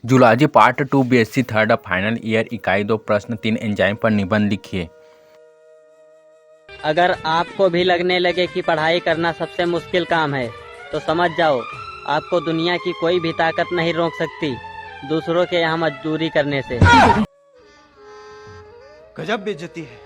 Zoology part 2 BSc third final year इकाई 2 प्रश्न 3 enzyme पर निबंध लिखिए। अगर आपको भी लगने लगे कि पढ़ाई करना सबसे मुश्किल काम है तो समझ जाओ, आपको दुनिया की कोई भी ताकत नहीं रोक सकती दूसरों के यहाँ मजदूरी करने से। गजब बेइज्जती है।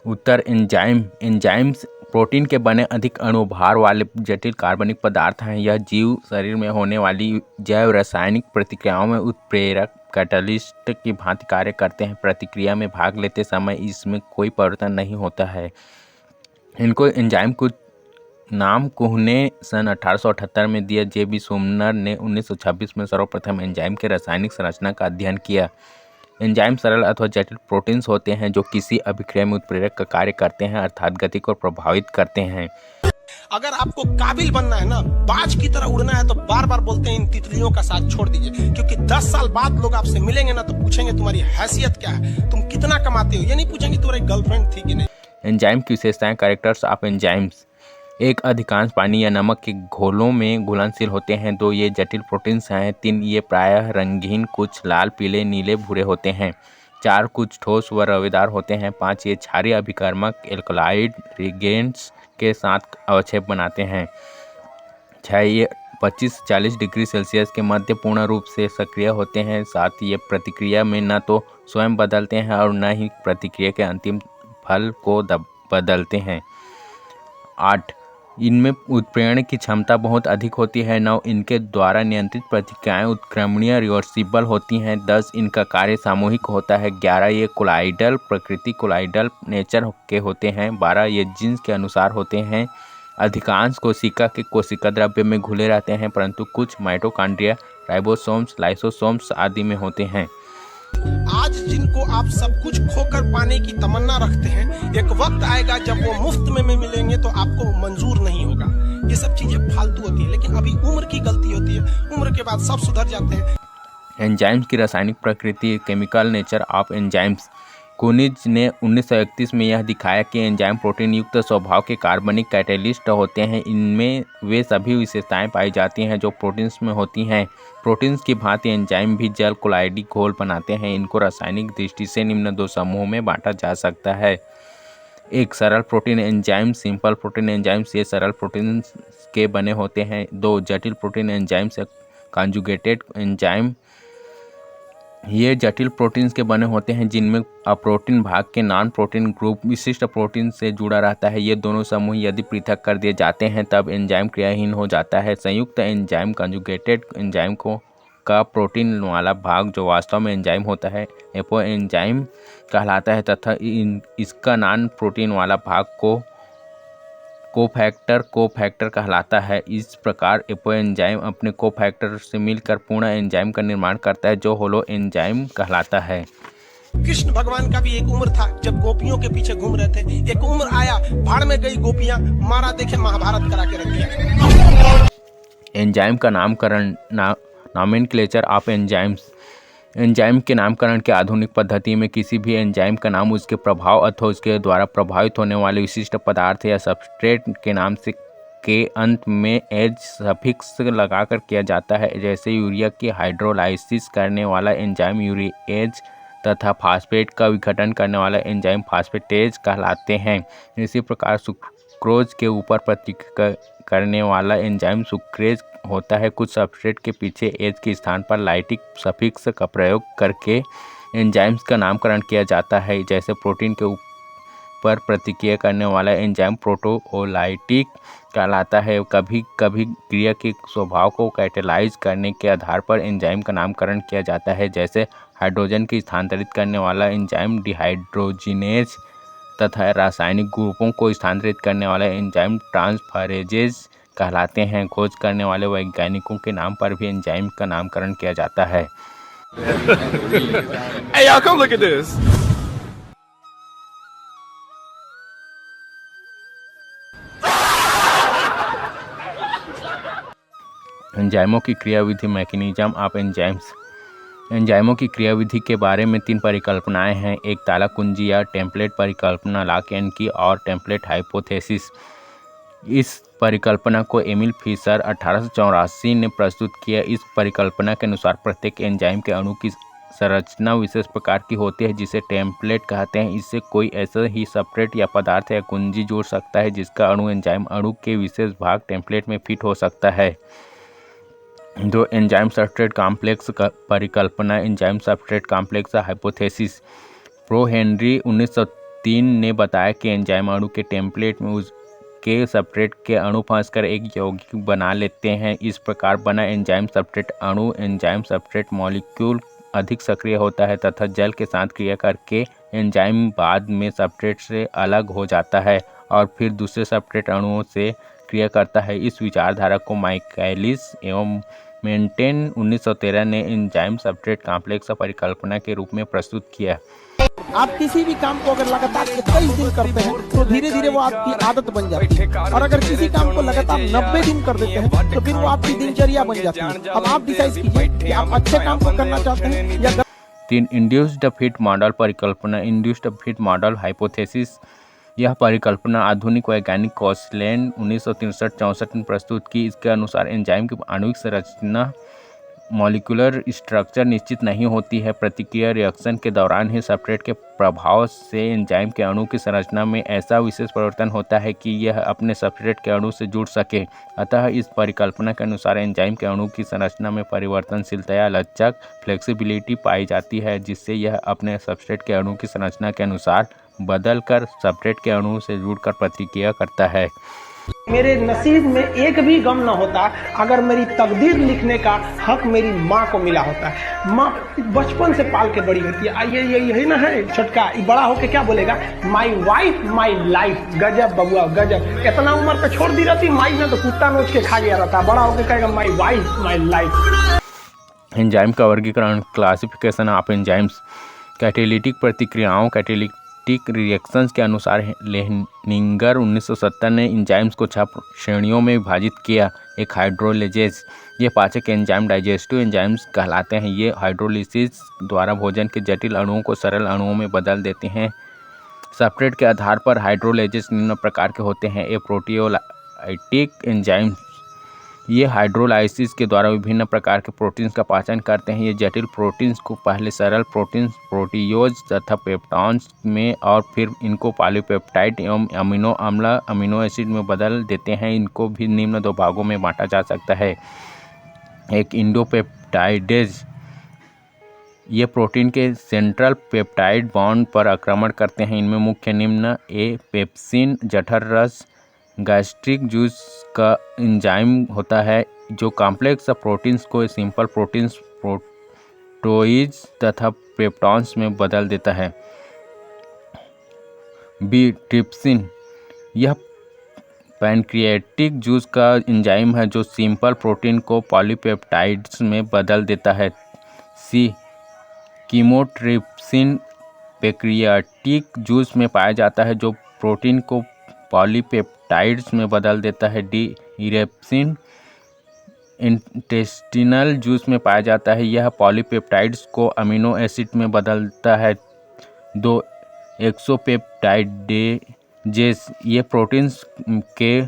उत्तर एंजाइम्स प्रोटीन के बने अधिक अणुभार वाले जटिल कार्बनिक पदार्थ हैं। यह जीव शरीर में होने वाली जैव रासायनिक प्रतिक्रियाओं में उत्प्रेरक कैटलिस्ट की भांति कार्य करते हैं। प्रतिक्रिया में भाग लेते समय इसमें कोई परिवर्तन नहीं होता है। इनको एंजाइम को नाम कुह ने सन 1878 में दिया। जे.बी. सुमनर ने 1926 में सर्वप्रथम एंजाइम के रासायनिक संरचना का अध्ययन किया। एंजाइम सरल अथवा जटिल प्रोटीन्स होते हैं जो किसी अभिक्रिया में उत्प्रेरक का कार्य करते हैं, अर्थात गति को प्रभावित करते हैं। अगर आपको काबिल बनना है ना, बाज की तरह उड़ना है, तो बार बार बोलते हैं इन तितलियों का साथ छोड़ दीजिए, क्योंकि 10 साल बाद लोग आपसे मिलेंगे ना तो पूछेंगे तुम्हारी हैसियत क्या है, तुम कितना कमाते हो। ये नहीं पूछेंगे तुम्हारी गर्लफ्रेंड थी कि नहीं। एंजाइम की विशेषताएं। Characters of enzymes. एक, अधिकांश पानी या नमक के घोलों में घुलनशील होते हैं। 2, ये जटिल प्रोटीन्स हैं। 3, ये प्रायः रंगीन, कुछ लाल, पीले, नीले, भूरे होते हैं। 4, कुछ ठोस व रवेदार होते हैं। 5, ये क्षारीय अभिकर्मक एल्कलॉइड रिएजेंट्स के साथ अवक्षेप बनाते हैं। 6, ये 25-40 डिग्री सेल्सियस के मध्य पूर्ण रूप से सक्रिय होते हैं। 7, ये प्रतिक्रिया में न तो स्वयं बदलते हैं और न ही प्रतिक्रिया के अंतिम फल को बदलते हैं। 8, इनमें उत्प्रेरण की क्षमता बहुत अधिक होती है। 9, इनके द्वारा नियंत्रित प्रतिक्रियाएं उत्क्रमणीय रिवर्सिबल होती हैं। 10, इनका कार्य सामूहिक होता है। 11, ये कोलाइडल प्रकृति कोलाइडल नेचर के होते हैं। 12, ये जीन्स के अनुसार होते हैं। अधिकांश कोशिका के कोशिका द्रव्य में घुले रहते हैं, परंतु कुछ माइटोकॉन्ड्रिया, राइबोसोम्स, लाइसोसोम्स आदि में होते हैं। आज जिनको आप सब कुछ खोकर पाने की तमन्ना रखते हैं, एक वक्त आएगा जब वो मुफ्त में मिलेंगे तो आपको मंजूर नहीं होगा। ये सब चीजें फालतू होती है, लेकिन अभी उम्र की गलती होती है, उम्र के बाद सब सुधर जाते हैं। एंजाइम्स की रासायनिक प्रकृति। Chemical nature of enzymes. कुनिज ने 1931 में यह दिखाया कि एंजाइम प्रोटीन युक्त स्वभाव के कार्बनिक कैटेलिस्ट होते हैं। इनमें वे सभी विशेषताएं पाई जाती हैं जो प्रोटीन्स में होती हैं। प्रोटीन्स की भांति एंजाइम भी जल कोलाइडी घोल बनाते हैं। इनको रासायनिक दृष्टि से निम्न 2 समूहों में बांटा जा सकता है। 1, सरल protein enzyme, simple protein enzymes, ये सरल प्रोटीन के बने होते हैं। 2, जटिल प्रोटीन एंजाइम्स, कॉन्जुगेटेड एंजाइम, ये जटिल प्रोटीन्स के बने होते हैं जिनमें अप्रोटीन भाग के नॉन प्रोटीन ग्रुप विशिष्ट प्रोटीन से जुड़ा रहता है। ये दोनों समूह यदि पृथक कर दिए जाते हैं तब एंजाइम क्रियाहीन हो जाता है। संयुक्त एंजाइम कॉन्जुगेटेड एंजाइम का प्रोटीन वाला भाग जो वास्तव में एंजाइम होता है एपो एंजाइम कहलाता है, तथा इसका नॉन प्रोटीन वाला भाग को कोफैक्टर कहलाता है। इस प्रकार एपो एंजाइम अपने कोफैक्टर से मिलकर पूर्ण एंजाइम का निर्माण करता है जो होलो एंजाइम कहलाता है। कृष्ण भगवान का भी एक उम्र था जब गोपियों के पीछे घूम रहे थे। एक उम्र आया, भाड़ में गई गोपियां, मारा देखे महाभारत करा के रख दिया। एंजाइम का नामकरण। Nomenclature of enzymes. एंजाइम के नामकरण के आधुनिक पद्धति में किसी भी एंजाइम का नाम उसके प्रभाव अथवा उसके द्वारा प्रभावित होने वाले विशिष्ट पदार्थ या सबस्ट्रेट के नाम से के अंत में एज सफिक्स लगाकर किया जाता है। जैसे यूरिया की हाइड्रोलाइसिस करने वाला एंजाइम यूरिएज तथा फास्फेट का विघटन करने वाला एंजाइम फास्फेटेज कहलाते हैं। इसी प्रकार सुक्रोज के ऊपर प्रतिक्रिया करने वाला एंजाइम सुक्रेज होता है। कुछ सबस्ट्रेट के पीछे एज के स्थान पर लाइटिक सफिक्स का प्रयोग करके एंजाइम्स का नामकरण किया जाता है। जैसे प्रोटीन के ऊपर प्रतिक्रिया करने वाला एंजाइम प्रोटोओलाइटिक कहलाता है। कभी कभी क्रिया के स्वभाव को कैटेलाइज करने के आधार पर एंजाइम का नामकरण किया जाता है। जैसे हाइड्रोजन की स्थानांतरित करने वाला एंजाइम डिहाइड्रोजिनेज तथा रासायनिक ग्रुपों को स्थानांतरित करने वाला एंजाइम ट्रांसफरेजेज कहलाते हैं। खोज करने वाले वैज्ञानिकों के नाम पर भी एंजाइम का नामकरण किया जाता है। Hey, y'all, come look at this. एंजाइमों की क्रियाविधि। Mechanism of enzymes. एंजाइमों की क्रियाविधि के बारे में 3 परिकल्पनाएं हैं। एक, ताला कुंजी या टेम्पलेट परिकल्पना लॉक एंड की, और टेम्पलेट हाइपोथेसिस। इस परिकल्पना को एमिल फिशर 1884 ने प्रस्तुत किया। इस परिकल्पना के अनुसार प्रत्येक एंजाइम के अणु की संरचना विशेष प्रकार की होती है जिसे टेम्पलेट कहते हैं। इससे कोई ऐसा ही सबस्ट्रेट या पदार्थ या कुंजी जोड़ सकता है जिसका अणु एंजाइम अणु के विशेष भाग टेम्पलेट में फिट हो सकता है। दो एंजाइम सबस्ट्रेट कॉम्प्लेक्स परिकल्पना, enzyme substrate complex hypothesis. Pro Henry 1903 ने बताया कि एंजाइम अणु के टेम्पलेट में उसके सबस्ट्रेट के अणु फंसकर एक यौगिक बना लेते हैं। इस प्रकार बना एंजाइम सबस्ट्रेट अणु एंजाइम सबस्ट्रेट मॉलिक्यूल अधिक सक्रिय होता है तथा जल के साथ क्रिया करके एंजाइम बाद में सबस्ट्रेट से अलग हो जाता है और फिर दूसरे सबस्ट्रेट अणुओं से क्रिया करता है। इस विचारधारा को माइकलिस एवं मेंटेन 1913 ने एंजाइम सबस्ट्रेट कॉम्प्लेक्स परिकल्पना के रूप में प्रस्तुत किया। आप किसी भी काम को अगर लगातार 21 दिन करते हैं तो धीरे धीरे वो आपकी आदत बन जाती है, और अगर किसी काम को लगातार 90 दिन कर देते हैं तो फिर वो आपकी दिनचर्या बन जाती है। अब आप डिसाइड कीजिए कि आप अच्छे काम को करना चाहते हैं या 3. इंड्यूस्ड फिट मॉडल परिकल्पना, इंड्यूस्ड फिट मॉडल हाइपोथेसिस। यह परिकल्पना आधुनिक वैज्ञानिक कॉसलैंड 1963-64 में प्रस्तुत की। इसके अनुसार एंजाइम की आणविक संरचना मॉलिक्यूलर स्ट्रक्चर निश्चित नहीं होती है। प्रतिक्रिया रिएक्शन के दौरान ही सबस्ट्रेट के प्रभाव से एंजाइम के अणु की संरचना में ऐसा विशेष परिवर्तन होता है कि यह अपने सबस्ट्रेट के अणु से जुड़ सके। अतः इस परिकल्पना के अनुसार एंजाइम के अणु की संरचना में परिवर्तनशीलता या लचक फ्लेक्सिबिलिटी पाई जाती है जिससे यह अपने सबस्ट्रेट के अणु की संरचना के अनुसार बदलकर सबस्ट्रेट के अणु से जुड़कर प्रतिक्रिया करता है। मेरे नसीब में एक भी गम न होता अगर मेरी तकदीर लिखने का हक मेरी माँ को मिला होता। माँ बचपन से पाल के बड़ी होती है। ये यही ना है छोटका, बड़ा होके क्या बोलेगा, माई वाइफ माई लाइफ। गजब बबुआ गजब, इतना उम्र पे छोड़ दी रहती माई ने तो कुत्ता नोच के खा गया रहता। बड़ा होके कहेगा my wife my life. Enzyme का वर्गीकरण, क्लासिफिकेशन ऑफ एंजाइम्स। कैटेलिटिक प्रतिक्रियाओं, कैटेलिटिक रिएक्शंस के अनुसार लेहनिंगर 1970 ने एंजाइम्स को 6 श्रेणियों में विभाजित किया। एक हाइड्रोलेजेस, ये पाचक एंजाइम डाइजेस्टिव एंजाइम्स कहलाते हैं। ये हाइड्रोलिसिस द्वारा भोजन के जटिल अणुओं को सरल अणुओं में बदल देते हैं। सबस्ट्रेट के आधार पर हाइड्रोलेजेस निम्न प्रकार के होते हैं। ए प्रोटियोलाइटिक एंजाइम्स, ये हाइड्रोलाइसिस के द्वारा विभिन्न प्रकार के प्रोटीन्स का पाचन करते हैं। ये जटिल प्रोटीन्स को पहले सरल प्रोटीन्स प्रोटीओज तथा पेप्टॉन्स में और फिर इनको पॉलीपेप्टाइड एवं अमीनो अम्ल अमीनो एसिड में बदल देते हैं। इनको भी निम्न 2 भागों में बांटा जा सकता है। एक इंडोपेप्टाइडेज, ये प्रोटीन के सेंट्रल पेप्टाइड बॉन्ड पर आक्रमण करते हैं। इनमें मुख्य निम्न ए पेप्सिन जठर रस गैस्ट्रिक जूस का एंजाइम होता है जो कॉम्प्लेक्स प्रोटीन्स को सिंपल प्रोटीन्स प्रोटोइज तथा पेप्टॉन्स में बदल देता है। बी ट्रिप्सिन, यह पैनक्रियाटिक जूस का एंजाइम है जो सिंपल प्रोटीन को पॉलीपेप्टाइड्स में बदल देता है। सी कीमोट्रिप्सिन पैंक्रियाटिक जूस में पाया जाता है जो प्रोटीन को पॉलीपेप्टाइड्स में बदल देता है। डी इरेप्सिन इंटेस्टिनल जूस में पाया जाता है, यह पॉलीपेप्टाइड्स को अमीनो एसिड में बदलता है। 2 एक्सोपेप्टाइडेजेस, ये प्रोटीन्स के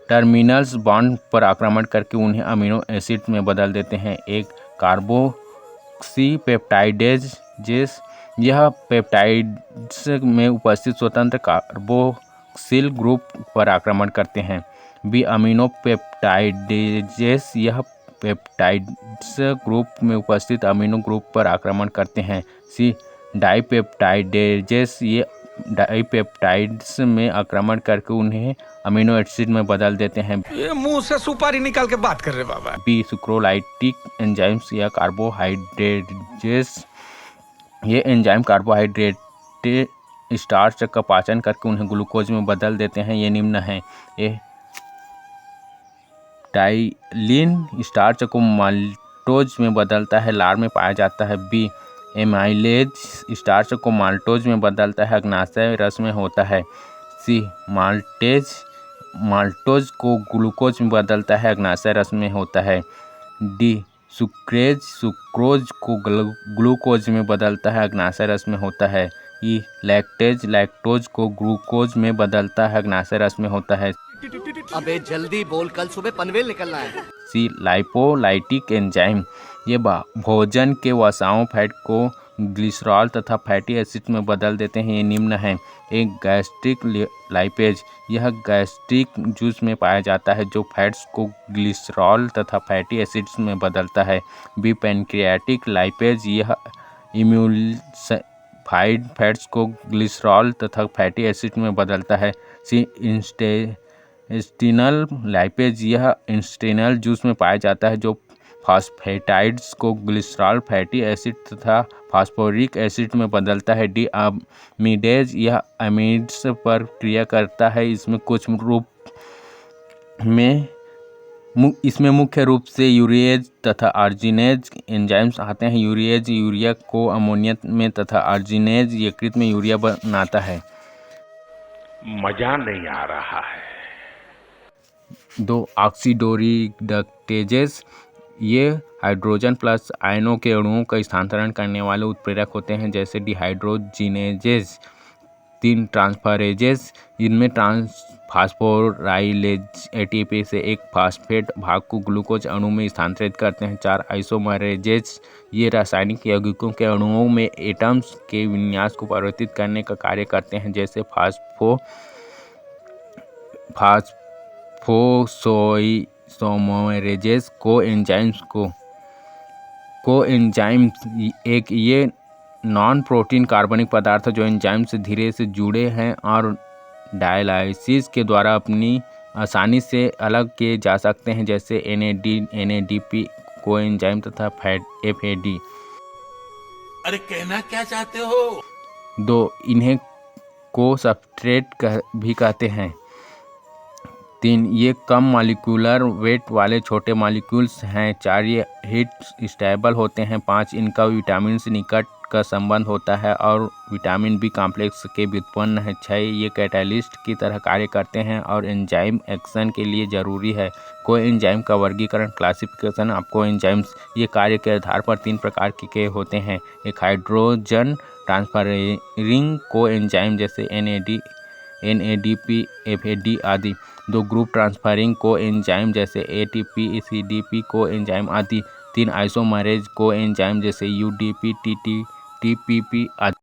टर्मिनल्स बॉन्ड पर आक्रमण करके उन्हें अमीनो एसिड में बदल देते हैं। एक कार्बोक्सीपेप्टाइडेजेस, यह पेप्टाइड्स में उपस्थित स्वतंत्र कार्बोक्सिल ग्रुप पर आक्रमण करते हैं। बी अमीनो पेप्टाइडेजेस, यह पेप्टाइड्स ग्रुप में उपस्थित अमीनो ग्रुप पर आक्रमण करते हैं। सी डाइपेप्टाइडेजेस, ये डाइपेप्टाइड्स में आक्रमण करके उन्हें अमीनो एसिड में बदल देते हैं। ये मुंह से सुपारी निकाल के बात कर रहे बाबा। बी सुक्रोलाइटिक एंजाइम्स या कार्बोहाइड्रेजेस, ये एंजाइम कार्बोहाइड्रेट स्टार्च का पाचन करके उन्हें ग्लूकोज में बदल देते हैं। ये निम्न है। ए टाइलिन स्टार्च को माल्टोज में बदलता है, लार में पाया जाता है। बी एमाइलेज स्टार्च को माल्टोज में बदलता है, अग्नाशय रस में होता है। सी माल्टोज को ग्लूकोज में बदलता है, अग्नाशय रस में होता है। डी सुक्रोज को ग्लूकोज में बदलता है, अग्नाशय रस में होता है। लैक्टेज लैक्टोज को ग्लूकोज में बदलता है, अग्नाशय रस में होता है। अबे जल्दी बोल, कल सुबह पनवेल निकलना है। सी लाइपोलाइटिक एंजाइम, ये भोजन के वसाओं फैट को ग्लिसरॉल तथा फैटी एसिड में बदल देते हैं। ये निम्न हैं। एक गैस्ट्रिक लाइपेज, यह गैस्ट्रिक जूस में पाया जाता है जो फैट्स को ग्लिसरॉल तथा फैटी एसिड्स में बदलता है। बी पैनक्रियाटिक लाइपेज, यह इम्यूलिफाइड फैट्स को ग्लिसरॉल तथा फैटी एसिड में बदलता है। सी इंस्टिनल लाइपेज, यह इंस्टिनल जूस में पाया जाता है जो फॉस्फेटाइड्स को ग्लिसरॉल फैटी एसिड तथा फास्फोरिक एसिड में बदलता है। डी अमीडेज, यह अमीड्स पर क्रिया करता है। इसमें मुख्य रूप से यूरिएज तथा आर्जिनेज एंजाइम्स आते हैं। यूरिएज यूरिया को अमोनिया में तथा आर्जिनेज यकृत में यूरिया बनाता है। मजा नहीं आ रहा है। 2 ऑक्सीडोरिडक्टेजेस, ये हाइड्रोजन प्लस आयनों के अणुओं का स्थानांतरण करने वाले उत्प्रेरक होते हैं जैसे डिहाइड्रोजिनेजेस। 3 ट्रांसफरेजेस, इनमें फास्फोराइलेज एटीपी से एक फास्फेट भाग को ग्लूकोज अणु में स्थानांतरित करते हैं। 4 आइसोमरेजेस, ये रासायनिक यौगिकों के अणुओं में एटम्स के विन्यास को परिवर्तित करने का कार्य करते हैं जैसे फास्फोसोइसोमरेजेस। कोएंजाइम्स एक ये नॉन प्रोटीन कार्बनिक पदार्थ जो एंजाइम से धीरे से जुड़े हैं और डायलाइसिस के द्वारा अपनी आसानी से अलग किए जा सकते हैं जैसे NADP कोएंजाइम तथा FAD। अरे कहना क्या चाहते हो? 2 इन्हें को सबस्ट्रेट भी कहते हैं। 3 ये कम मॉलिक्यूलर वेट वाले छोटे मॉलिक्यूल्स हैं। 4 ये हीट स्टेबल होते हैं। 5 इनका विटामिन से निकट का संबंध होता है और विटामिन बी कॉम्प्लेक्स के व्युत्पन्न है। 6 ये कैटालिस्ट की तरह कार्य करते हैं और एंजाइम एक्शन के लिए जरूरी है। कोएंजाइम का वर्गीकरण क्लासिफिकेशन ऑफ कोएंजाइम्स, ये कार्य के आधार पर 3 प्रकार के होते हैं। एक हाइड्रोजन ट्रांसफरिंग कोएंजाइम जैसे NADP FAD आदि। 2 ग्रुप ट्रांसफरिंग कोएंजाइम जैसे ATP CDP कोएंजाइम आदि। 3 आइसोमरेज कोएंजाइम जैसे UDP TPP आदि।